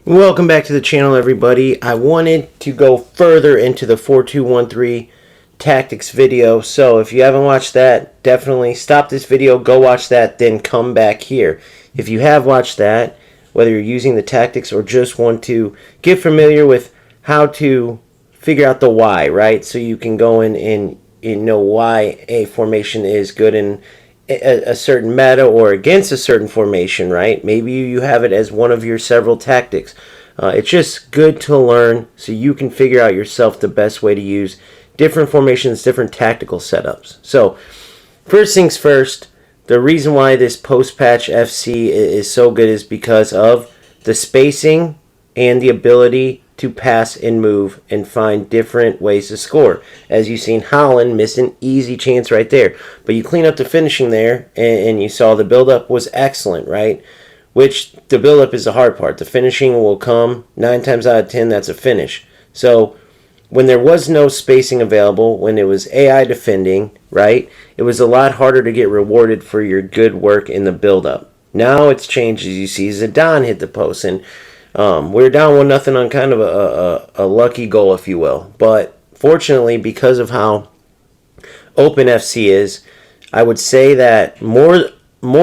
Welcome back to the channel, everybody. I wanted to go further into the 4-2-1-3 tactics video, so if you haven't watched that, definitely stop this video, go watch that, then come back here. If you have watched that, whether you're using the tactics or just want to get familiar with how to figure out the why, right? So you can go in and know why a formation is good in a certain meta or against a certain formation, right? Maybe you have it as one of your several tactics. It's just good to learn so you can figure out yourself the best way to use different formations, different tactical setups. So first things first, the reason why this post-patch FC is so good is because of the spacing and the ability to pass and move and find different ways to score. As you've seen, Haaland missed an easy chance right there. But you clean up the finishing there, and you saw the build-up was excellent, right? Which the build-up is the hard part. The finishing will come 9 times out of 10, that's a finish. So when there was no spacing available, when it was AI defending, right, it was a lot harder to get rewarded for your good work in the build-up. Now it's changed, as you see. Zidane hit the post, and we're down 1-0 on kind of a lucky goal, if you will. But fortunately, because of how open FC is, I would say that more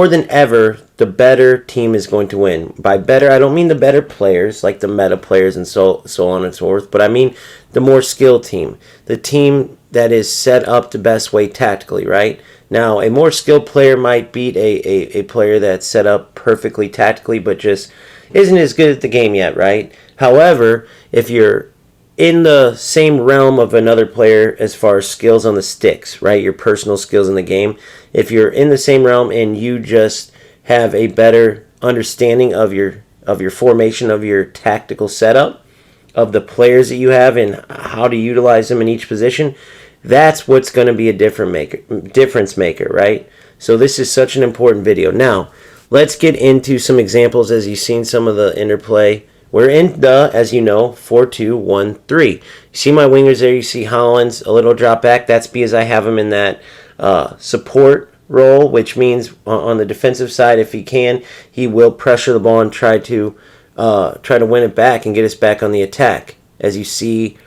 than ever, the better team is going to win. By better, I don't mean the better players, like the meta players and so on and so forth, but I mean the more skilled team. The team that is set up the best way tactically, right? Now, a more skilled player might beat a player that's set up perfectly tactically, but just isn't as good at the game yet, right? However, if you're in the same realm of another player as far as skills on the sticks, right, your personal skills in the game, if you're in the same realm and you just have a better understanding of your formation, of your tactical setup, of the players that you have and how to utilize them in each position, that's what's going to be a difference maker, right? So this is such an important video. Now, let's get into some examples. As you've seen some of the interplay. We're in the, as you know, 4-2-1-3. You see my wingers there. You see Haaland's a little drop back. That's because I have him in that support role, which means on the defensive side, if he can, he will pressure the ball and try to win it back and get us back on the attack. As you see,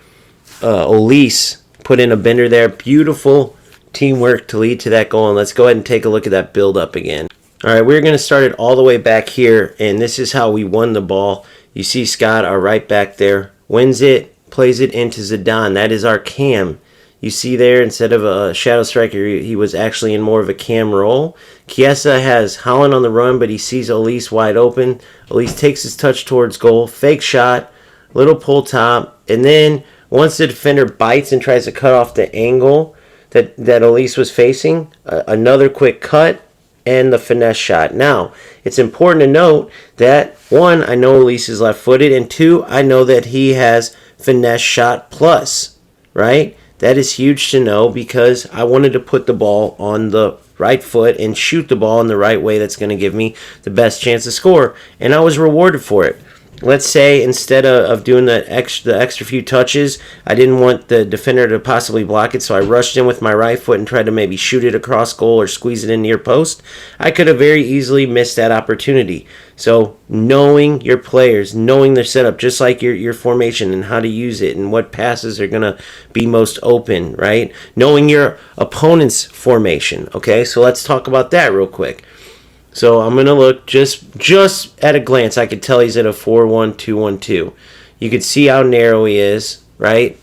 Olise put in a bender there. Beautiful teamwork to lead to that goal. And let's go ahead and take a look at that build up again. All right, we're going to start it all the way back here, and this is how we won the ball. You see Scott, our right back there, wins it, plays it into Zidane. That is our cam. You see there, instead of a shadow striker, he was actually in more of a cam role. Chiesa has Haaland on the run, but he sees Olise wide open. Olise takes his touch towards goal, fake shot, little pull top, and then once the defender bites and tries to cut off the angle that Olise was facing, another quick cut, and the finesse shot. Now, it's important to note that, one, I know Olise is left-footed, and two, I know that he has finesse shot plus, right? That is huge to know because I wanted to put the ball on the right foot and shoot the ball in the right way that's going to give me the best chance to score, and I was rewarded for it. Let's say instead of doing the extra few touches, I didn't want the defender to possibly block it, so I rushed in with my right foot and tried to maybe shoot it across goal or squeeze it in near post. I could have very easily missed that opportunity. So knowing your players, knowing their setup, just like your formation and how to use it and what passes are going to be most open, right? Knowing your opponent's formation, okay? So let's talk about that real quick. So I'm going to look just at a glance. I could tell he's at a 4-1-2-1-2. You could see how narrow he is, right?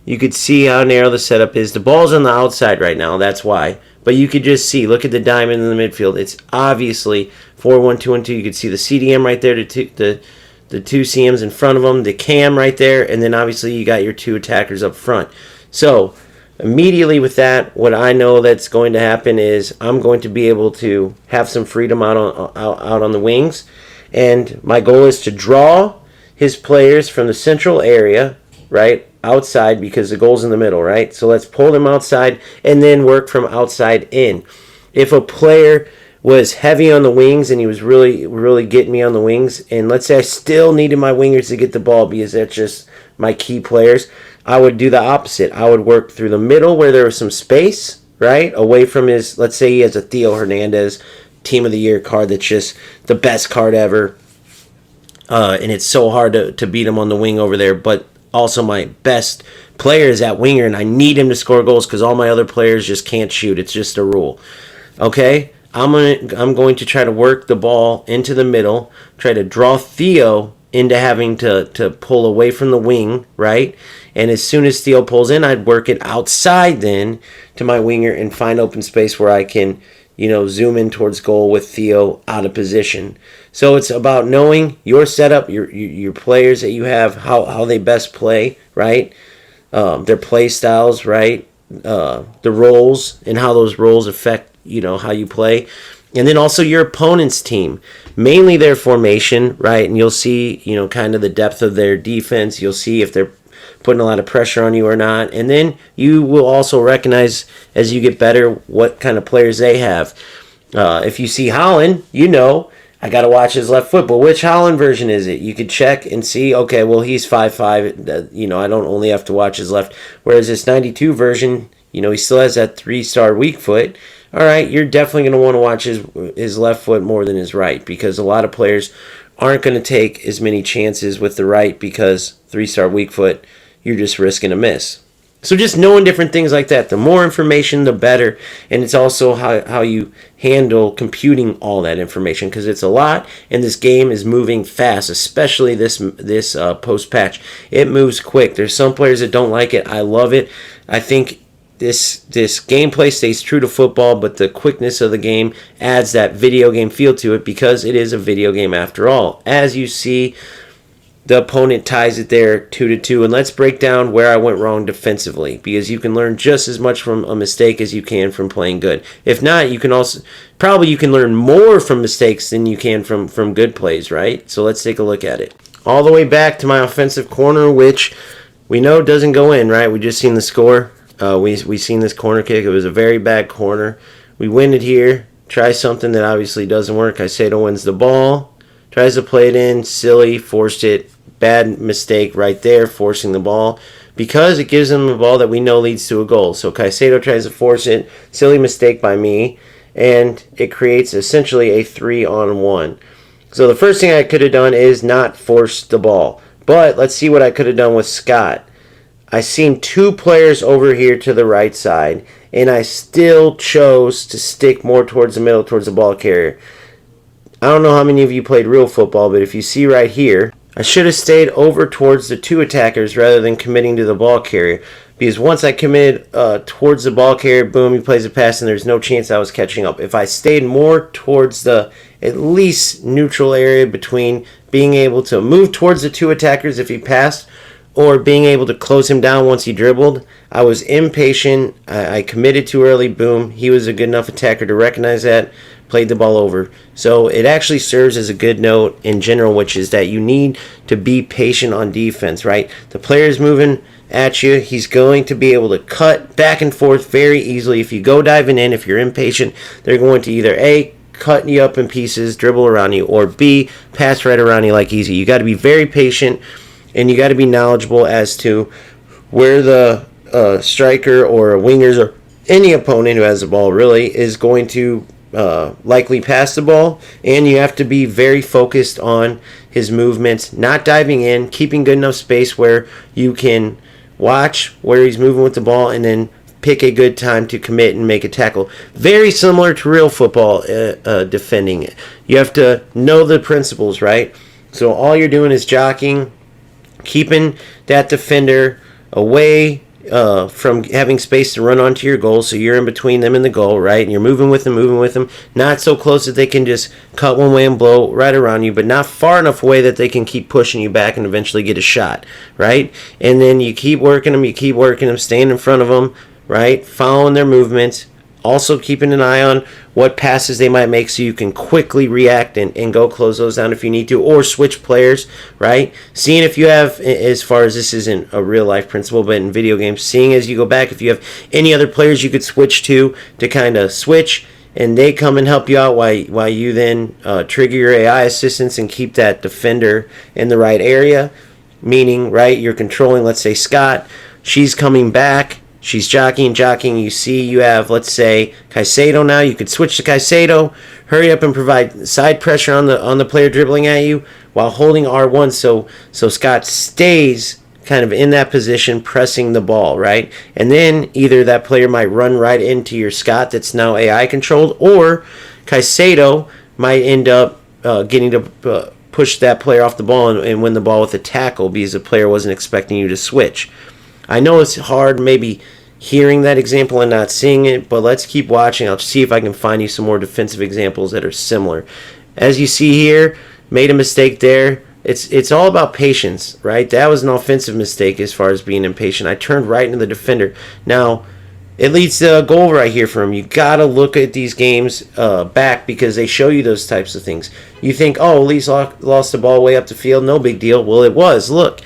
You could see how narrow the setup is. The ball's on the outside right now. That's why. But you could just see. Look at the diamond in the midfield. It's obviously 4-1-2-1-2. You could see the CDM right there, the two CMs in front of him, the cam right there, and then obviously you got your two attackers up front. So immediately with that, what I know that's going to happen is I'm going to be able to have some freedom out on the wings. And my goal is to draw his players from the central area, right, outside because the goal's in the middle, right? So let's pull them outside and then work from outside in. If a player was heavy on the wings and he was really getting me on the wings, and let's say I still needed my wingers to get the ball because that's just my key players, I would do the opposite. I would work through the middle where there was some space, right, away from his, let's say he has a Theo Hernandez Team of the Year card that's just the best card ever. and it's so hard to beat him on the wing over there. But also my best player is at winger, and I need him to score goals because all my other players just can't shoot. It's just a rule. Okay, I'm going to try to work the ball into the middle, try to draw Theo into having to pull away from the wing, right? And as soon as Theo pulls in, I'd work it outside then to my winger and find open space where I can, zoom in towards goal with Theo out of position. So it's about knowing your setup, your players that you have, how they best play, right? Their play styles, right? The roles and how those roles affect, how you play. And then also your opponent's team, mainly their formation, right? And you'll see, kind of the depth of their defense. You'll see if they're putting a lot of pressure on you or not. And then you will also recognize as you get better what kind of players they have. If you see Holland, I got to watch his left foot. But which Holland version is it? You could check and see, okay, well, he's 5'5". I don't only have to watch his left. Whereas this 92 version, he still has that 3-star weak foot. All right, you're definitely going to want to watch his left foot more than his right because a lot of players aren't going to take as many chances with the right because 3-star weak foot, you're just risking a miss. So just knowing different things like that, the more information, the better. And it's also how you handle computing all that information because it's a lot, and this game is moving fast, especially this post-patch. It moves quick. There's some players that don't like it. I love it. I think this gameplay stays true to football, but the quickness of the game adds that video game feel to it because it is a video game after all. As you see, the opponent ties it there 2-2, and let's break down where I went wrong defensively because you can learn just as much from a mistake as you can from playing good. If not, you can learn more from mistakes than you can from good plays, right? So let's take a look at it. All the way back to my offensive corner, which we know doesn't go in, right? We just seen the score. We seen this corner kick. It was a very bad corner. We win it here. Try something that obviously doesn't work. Caicedo wins the ball. Tries to play it in. Silly. Forced it. Bad mistake right there, forcing the ball. Because it gives them a ball that we know leads to a goal. So Caicedo tries to force it. Silly mistake by me. And it creates essentially a 3-on-1. So the first thing I could have done is not force the ball. But let's see what I could have done with Scott. I seen two players over here to the right side, and I still chose to stick more towards the middle, towards the ball carrier. I don't know how many of you played real football, but if you see right here, I should have stayed over towards the two attackers rather than committing to the ball carrier. Because once I committed towards the ball carrier, boom, he plays a pass, and there's no chance I was catching up. If I stayed more towards the at least neutral area between being able to move towards the two attackers if he passed, or being able to close him down once he dribbled. I was impatient. I committed too early. Boom. He was a good enough attacker to recognize that. Played the ball over. So it actually serves as a good note in general, which is that you need to be patient on defense, right? The player's moving at you. He's going to be able to cut back and forth very easily. If you go diving in, if you're impatient, they're going to either A, cut you up in pieces, dribble around you, or B, pass right around you like easy. You got to be very patient. And you got to be knowledgeable as to where the striker or wingers or any opponent who has the ball really is going to likely pass the ball. And you have to be very focused on his movements, not diving in, keeping good enough space where you can watch where he's moving with the ball and then pick a good time to commit and make a tackle. Very similar to real football defending it. You have to know the principles, right? So all you're doing is jockeying, keeping that defender away from having space to run onto your goal, so you're in between them and the goal, right? And you're moving with them, not so close that they can just cut one way and blow right around you, but not far enough away that they can keep pushing you back and eventually get a shot, right? And then you keep working them, staying in front of them, right? Following their movements, also keeping an eye on what passes they might make so you can quickly react and go close those down if you need to, or switch players, right? Seeing if you have, as far as this isn't a real life principle, but in video games, seeing as you go back if you have any other players you could switch to kind of switch, and they come and help you out while you then trigger your AI assistance and keep that defender in the right area, meaning, right, you're controlling, let's say, Scott, she's coming back, she's jockeying. You see you have, let's say, Caicedo now. You could switch to Caicedo, hurry up and provide side pressure on the player dribbling at you, while holding R1, so Scott stays kind of in that position pressing the ball, right? And then either that player might run right into your Scott that's now AI controlled, or Caicedo might end up getting to push that player off the ball and win the ball with a tackle because the player wasn't expecting you to switch. I know it's hard maybe hearing that example and not seeing it, but let's keep watching. I'll see if I can find you some more defensive examples that are similar. As you see here, made a mistake there. It's all about patience, right? That was an offensive mistake as far as being impatient. I turned right into the defender. Now, it leads to a goal right here for him. You got to look at these games back because they show you those types of things. You think, oh, Elise lost the ball way up the field. No big deal. Well, it was. Look,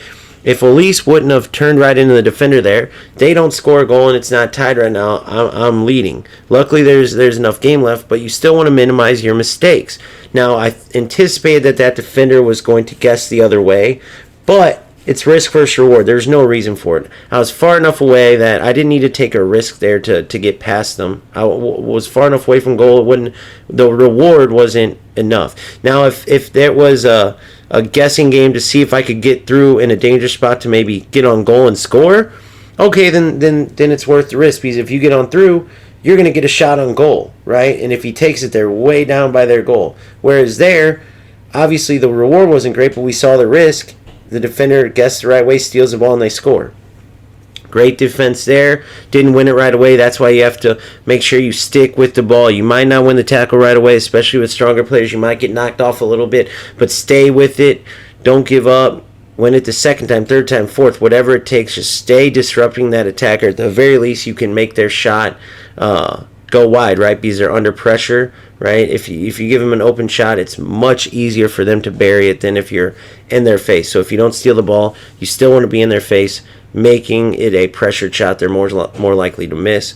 if Elise wouldn't have turned right into the defender there, they don't score a goal and it's not tied right now. I'm leading. Luckily, there's enough game left, but you still want to minimize your mistakes. Now, I anticipated that defender was going to guess the other way, but it's risk versus reward. There's no reason for it. I was far enough away that I didn't need to take a risk there to get past them. I was far enough away from goal. The reward wasn't enough. Now, if there was a guessing game to see if I could get through in a dangerous spot to maybe get on goal and score, okay, then it's worth the risk, because if you get on through, you're going to get a shot on goal, right? And if he takes it, they're way down by their goal. Whereas there, obviously the reward wasn't great, but we saw the risk. The defender guessed the right way, steals the ball, and they score. Great defense there. Didn't win it right away. That's why you have to make sure you stick with the ball. You might not win the tackle right away, especially with stronger players. You might get knocked off a little bit, but stay with it. Don't give up. Win it the second time, third time, fourth, whatever it takes. Just stay disrupting that attacker. At the very least, you can make their shot go wide, right? Because they're under pressure, right? If you give them an open shot, it's much easier for them to bury it than if you're in their face. So if you don't steal the ball, you still want to be in their face, making it a pressured shot. They're more likely to miss.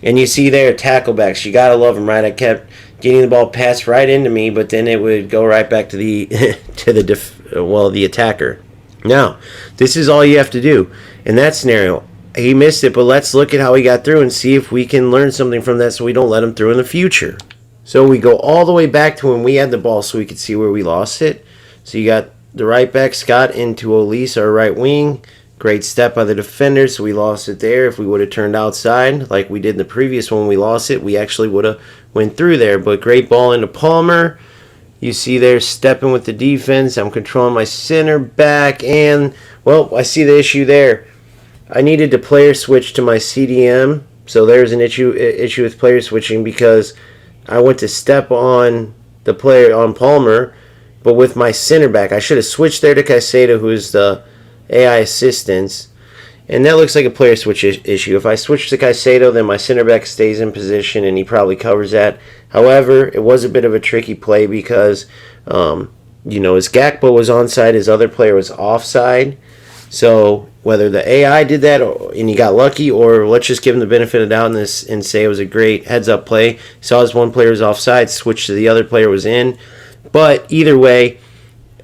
And you see there, tackle backs. You got to love them, right? I kept getting the ball passed right into me, but then it would go right back to the the attacker. Now, this is all you have to do in that scenario. He missed it, but let's look at how he got through and see if we can learn something from that so we don't let him through in the future. So we go all the way back to when we had the ball so we could see where we lost it. So you got the right back, Scott, into Elise, our right wing. Great step by the defender, so we lost it there. If we would have turned outside like we did in the previous one, we lost it. We actually would have went through there, but great ball into Palmer. You see there stepping with the defense. I'm controlling my center back, and, well, I see the issue there. I needed to player switch to my CDM, so there's an issue with player switching because I went to step on the player on Palmer, but with my center back. I should have switched there to Caicedo, who is the AI assistance, and that looks like a player switch issue. If I switch to Caicedo, then my center back stays in position and he probably covers that. However, it was a bit of a tricky play because his Gakpo was onside, his other player was offside. So whether the AI did that and he got lucky, or let's just give him the benefit of the doubt in this and say it was a great heads-up play. Saw his one player was offside, switched to the other player was in. But either way,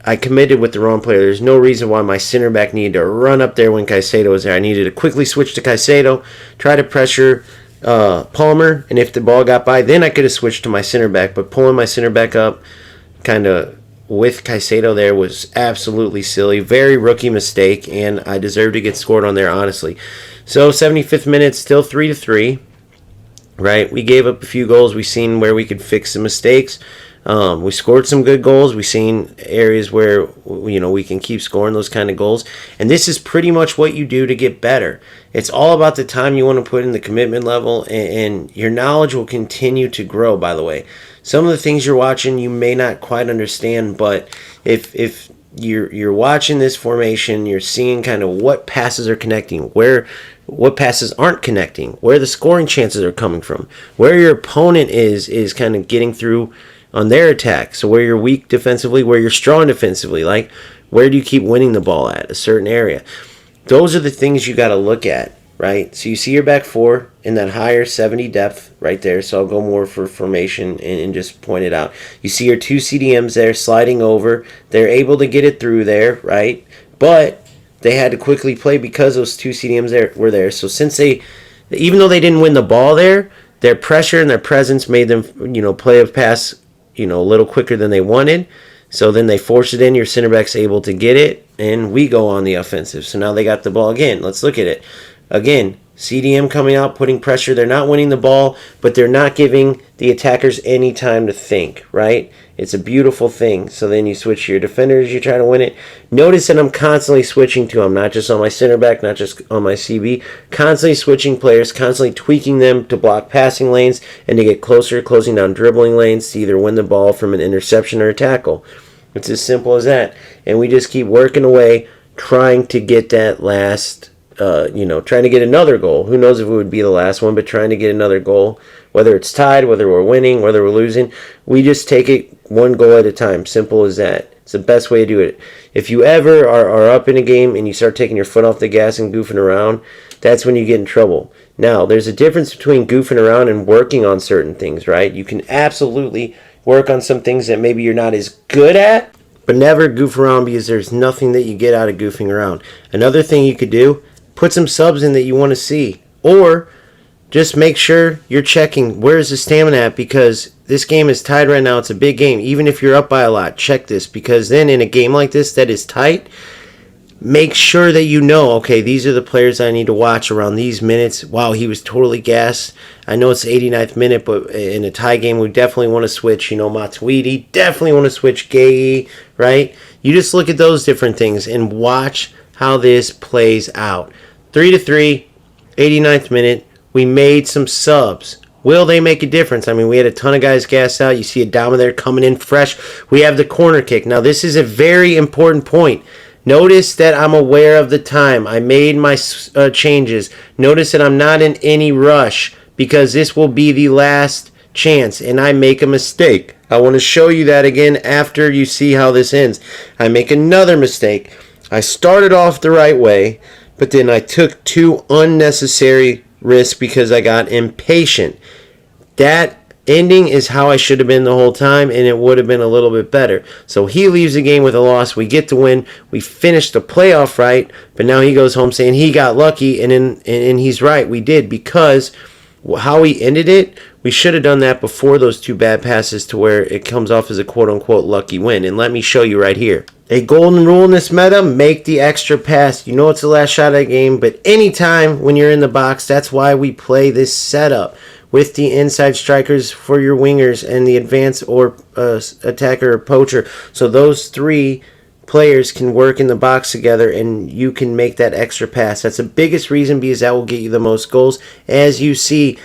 I committed with the wrong player. There's no reason why my center back needed to run up there when Caicedo was there. I needed to quickly switch to Caicedo, try to pressure Palmer, and if the ball got by, then I could have switched to my center back. But pulling my center back up kind of with Caicedo there was absolutely silly. Very rookie mistake, and I deserved to get scored on there, honestly. So 75th minute, still 3-3. Right? We gave up a few goals. We seen where we could fix the mistakes. We scored some good goals. We've seen areas where we can keep scoring those kind of goals. And this is pretty much what you do to get better. It's all about the time you want to put in, the commitment level, and your knowledge will continue to grow, by the way. Some of the things you're watching you may not quite understand, but if you're watching this formation, you're seeing kind of what passes are connecting, what passes aren't connecting, where the scoring chances are coming from, where your opponent is kind of getting through on their attack. So where you're weak defensively, where you're strong defensively, like where do you keep winning the ball at a certain area. Those are the things you got to look at, right? So you see your back four in that higher 70 depth right there. So I'll go more for formation and just point it out. You see your two CDMs there sliding over. They're able to get it through there, right? But they had to quickly play because those two CDMs were there. So since even though they didn't win the ball there, their pressure and their presence made them, play a pass a little quicker than they wanted. So then they force it in. Your center back's able to get it, and we go on the offensive. So now they got the ball again. Let's look at it. Again, CDM coming out, putting pressure. They're not winning the ball, but they're not giving the attackers any time to think, right? It's a beautiful thing. So then you switch to your defenders. You try to win it. Notice that I'm constantly switching to them, not just on my center back, not just on my CB. Constantly switching players, constantly tweaking them to block passing lanes and to get closer, closing down dribbling lanes to either win the ball from an interception or a tackle. It's as simple as that. And we just keep working away, trying to get that last, trying to get another goal. Who knows if it would be the last one, but trying to get another goal. Whether it's tied, whether we're winning, whether we're losing, we just take it one goal at a time. Simple as that. It's the best way to do it. If you ever are up in a game and you start taking your foot off the gas and goofing around, that's when you get in trouble. Now, there's a difference between goofing around and working on certain things, right? You can absolutely work on some things that maybe you're not as good at, but never goof around because there's nothing that you get out of goofing around. Another thing you could do, put some subs in that you want to see, or just make sure you're checking where's the stamina at, because this game is tied right now. It's a big game. Even if you're up by a lot, check this, because then in a game like this that is tight, make sure that you know, okay, these are the players I need to watch around these minutes. Wow, he was totally gassed. I know it's the 89th minute, but in a tie game, we definitely want to switch, Matuidi. Definitely want to switch Gay, right? You just look at those different things and watch how this plays out. 3-3, 89th minute. We made some subs. Will they make a difference? I mean, we had a ton of guys gassed out. You see Adama there coming in fresh. We have the corner kick. Now, this is a very important point. Notice that I'm aware of the time. I made my changes. Notice that I'm not in any rush, because this will be the last chance, and I make a mistake. I want to show you that again after you see how this ends. I make another mistake. I started off the right way, but then I took two unnecessary risks because I got impatient. That ending is how I should have been the whole time, and it would have been a little bit better. So he leaves the game with a loss. We get to win. We finished the playoff right, but now he goes home saying he got lucky, and he's right. We did, because how we ended it, we should have done that before those two bad passes to where it comes off as a quote-unquote lucky win. And let me show you right here. A golden rule in this meta, make the extra pass. You know it's the last shot of the game, but anytime when you're in the box, that's why we play this setup with the inside strikers for your wingers and the advance or attacker or poacher. So those three players can work in the box together and you can make that extra pass. That's the biggest reason, because that will get you the most goals. As you see,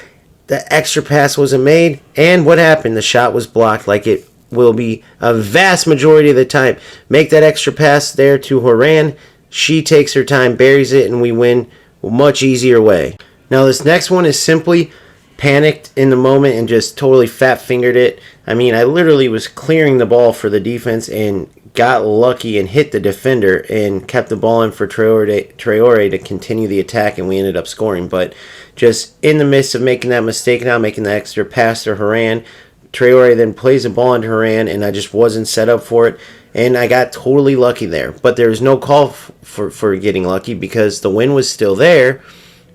the extra pass wasn't made, and what happened? The shot was blocked, like it will be a vast majority of the time. Make that extra pass there to Horan. She takes her time, buries it, and we win a much easier way. Now this next one is simply panicked in the moment and just totally fat-fingered it. I mean, I literally was clearing the ball for the defense and got lucky and hit the defender and kept the ball in for Traore to continue the attack, and we ended up scoring. But just in the midst of making that mistake now, making the extra pass to Horan, Traore then plays the ball into Horan, and I just wasn't set up for it, and I got totally lucky there. But there was no call for getting lucky, because the win was still there,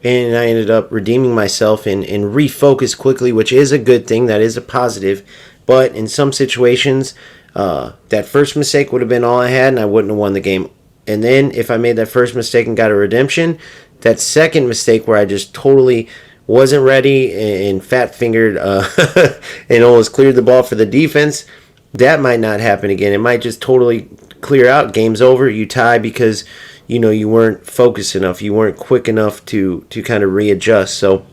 and I ended up redeeming myself and refocused quickly, which is a good thing. That is a positive. But in some situations, that first mistake would have been all I had, and I wouldn't have won the game. And then if I made that first mistake and got a redemption, that second mistake where I just totally wasn't ready and fat-fingered and almost cleared the ball for the defense, that might not happen again. It might just totally clear out. Game's over. You tie because you weren't focused enough. You weren't quick enough to kind of readjust. So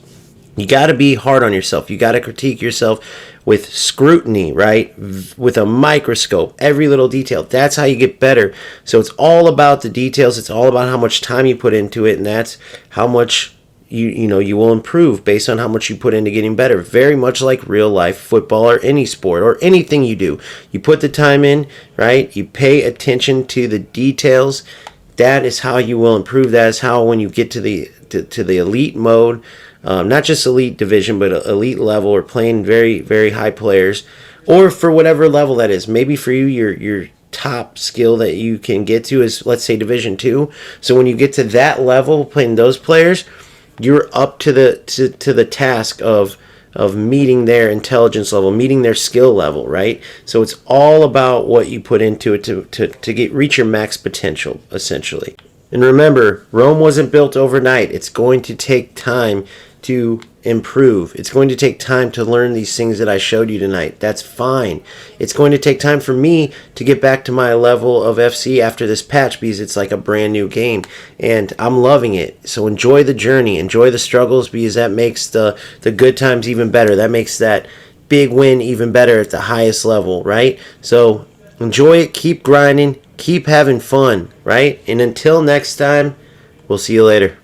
you got to be hard on yourself. You got to critique yourself with scrutiny, right? With a microscope, every little detail. That's how you get better. So it's all about the details. It's all about how much time you put into it, and that's how much you will improve based on how much you put into getting better. Very much like real life football or any sport or anything you do. You put the time in, right? You pay attention to the details. That is how you will improve. That is how, when you get to the elite mode, not just elite division, but elite level, or playing very, very high players, or for whatever level that is. Maybe for you, your top skill that you can get to is, let's say, Division 2. So when you get to that level, playing those players, you're up to the task of of meeting their intelligence level, meeting their skill level, right? So it's all about what you put into it to reach your max potential, essentially. And remember, Rome wasn't built overnight. It's going to take time to improve. It's going to take time to learn these things that I showed you tonight. That's fine. It's going to take time for me to get back to my level of FC after this patch, because it's like a brand new game and I'm loving it. So enjoy the journey, enjoy the struggles, because that makes the good times even better. That makes that big win even better at the highest level, right? So enjoy it, keep grinding, keep having fun, right? And until next time, we'll see you later.